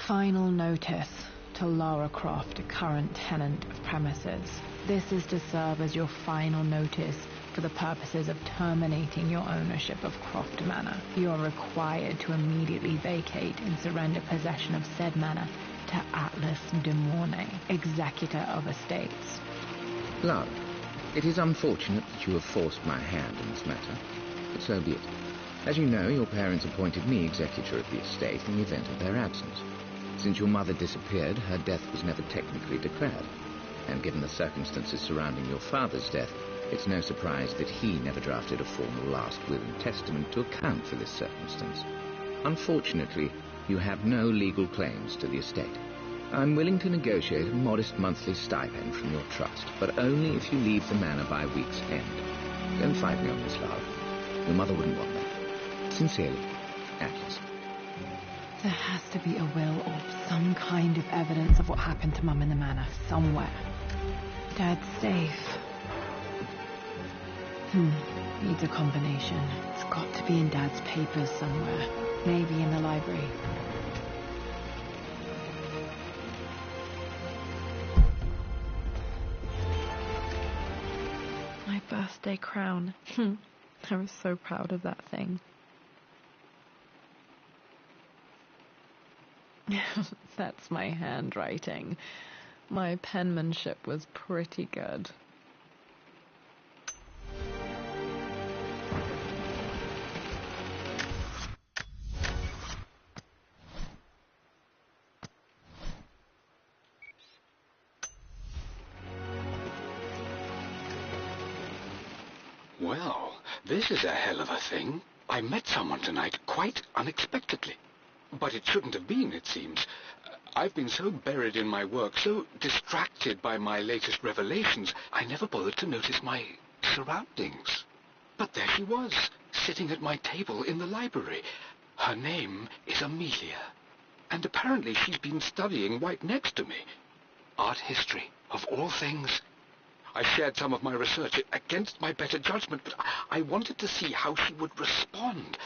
Final notice to Lara Croft, a current tenant of premises. This is to serve as your final notice for the purposes of terminating your ownership of Croft Manor. You are required to immediately vacate and surrender possession of said manor to Atlas de Mornay, executor of estates. Lara, it is unfortunate that you have forced my hand in this matter, but so be it. As you know, your parents appointed me executor of the estate in the event of their absence. Since your mother disappeared, her death was never technically declared, and given the circumstances surrounding your father's death, it's no surprise that he never drafted a formal last will and testament to account for this circumstance. Unfortunately, you have no legal claims to the estate. I'm willing to negotiate a modest monthly stipend from your trust, but only if you leave the manor by week's end. Don't fight me on this, Lara. Your mother wouldn't want that. Sincerely, Atlas. There has to be a will or some kind of evidence of what happened to Mum in the manor somewhere. Dad's safe. Needs a combination. It's got to be in Dad's papers somewhere. Maybe in the library. My birthday crown. I was so proud of that thing. That's my handwriting. My penmanship was pretty good. Well, this is a hell of a thing. I met someone tonight quite unexpectedly. But it shouldn't have been, it seems. I've been so buried in my work, so distracted by my latest revelations, I never bothered to notice my surroundings. But there she was, sitting at my table in the library. Her name is Amelia, and apparently she's been studying right next to me. Art history, of all things. I shared some of my research against my better judgment, but I wanted to see how she would respond,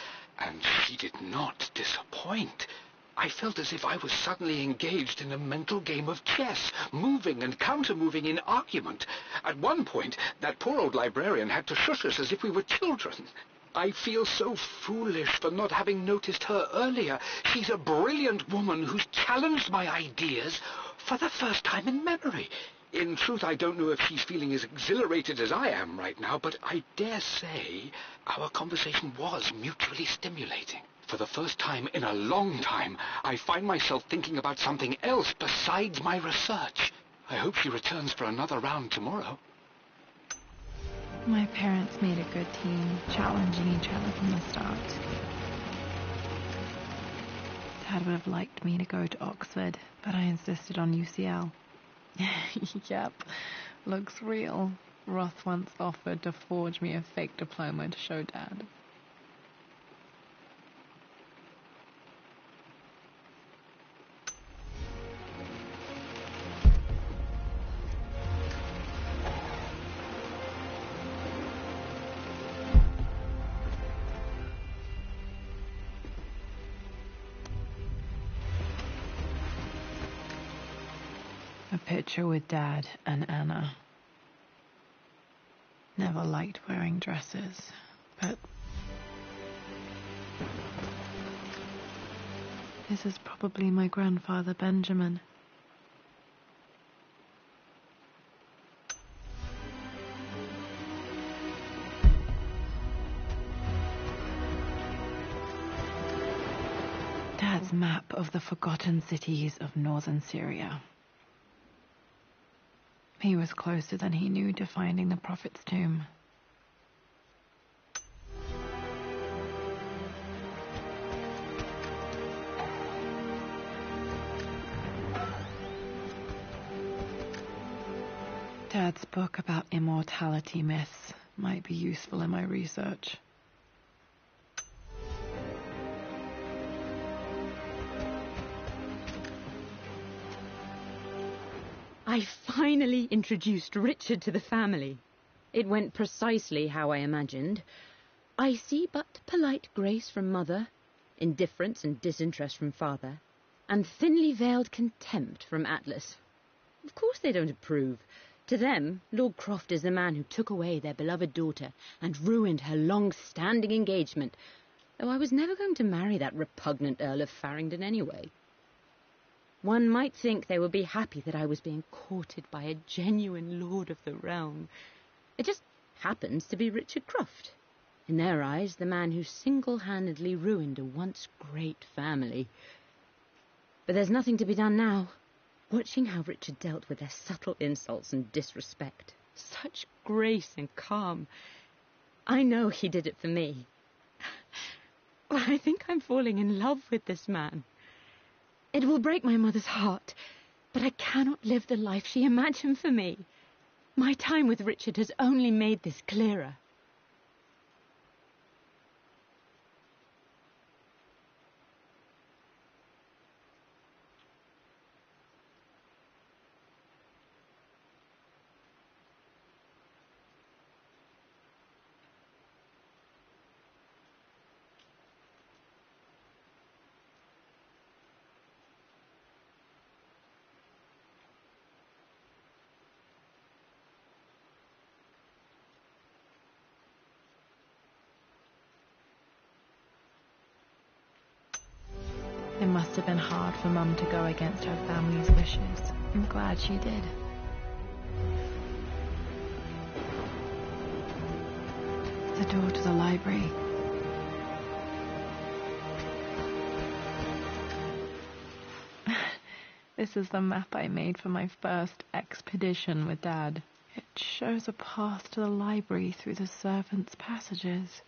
and she did not disappoint. I felt as if I was suddenly engaged in a mental game of chess, moving and counter-moving in argument. At one point, that poor old librarian had to shush us as if we were children. I feel so foolish for not having noticed her earlier. She's a brilliant woman who's challenged my ideas for the first time in memory. In truth, I don't know if she's feeling as exhilarated as I am right now, but I dare say our conversation was mutually stimulating. For the first time in a long time, I find myself thinking about something else besides my research. I hope she returns for another round tomorrow. My parents made a good team, challenging each other from the start. Dad would have liked me to go to Oxford, but I insisted on UCL. Yep, looks real. Roth once offered to forge me a fake diploma to show Dad. A picture with Dad and Anna. Never liked wearing dresses, but this is probably my grandfather Benjamin. Dad's map of the forgotten cities of northern Syria. He was closer than he knew to finding the Prophet's tomb. Dad's book about immortality myths might be useful in my research. I finally introduced Richard to the family. It went precisely how I imagined. I see but polite grace from mother, indifference and disinterest from father, and thinly veiled contempt from Atlas. Of course they don't approve. To them, Lord Croft is the man who took away their beloved daughter and ruined her long-standing engagement, though I was never going to marry that repugnant Earl of Farringdon anyway. One might think they would be happy that I was being courted by a genuine lord of the realm. It just happens to be Richard Croft. In their eyes, the man who single-handedly ruined a once great family. But there's nothing to be done now. Watching how Richard dealt with their subtle insults and disrespect. Such grace and calm. I know he did it for me. I think I'm falling in love with this man. It will break my mother's heart, but I cannot live the life she imagined for me. My time with Richard has only made this clearer. It must have been hard for Mum to go against her family's wishes. I'm glad she did. The door to the library. This is the map I made for my first expedition with Dad. It shows a path to the library through the servants' passages.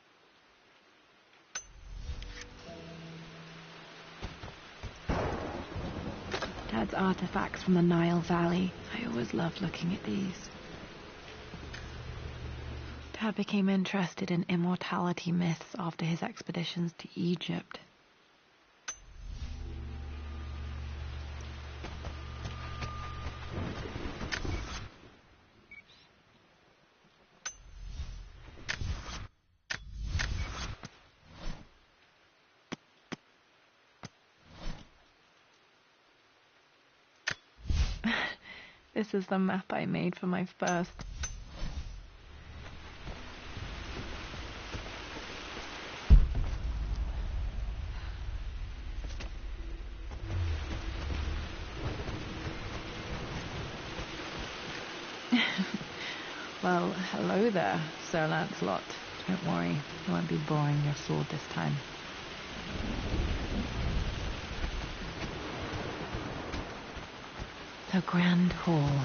Dad's artifacts from the Nile Valley. I always loved looking at these. Dad became interested in immortality myths after his expeditions to Egypt. This is the map I made for my first... Well, hello there, Sir Lancelot. Don't worry, I won't be boring your sword this time. The Grand Hall.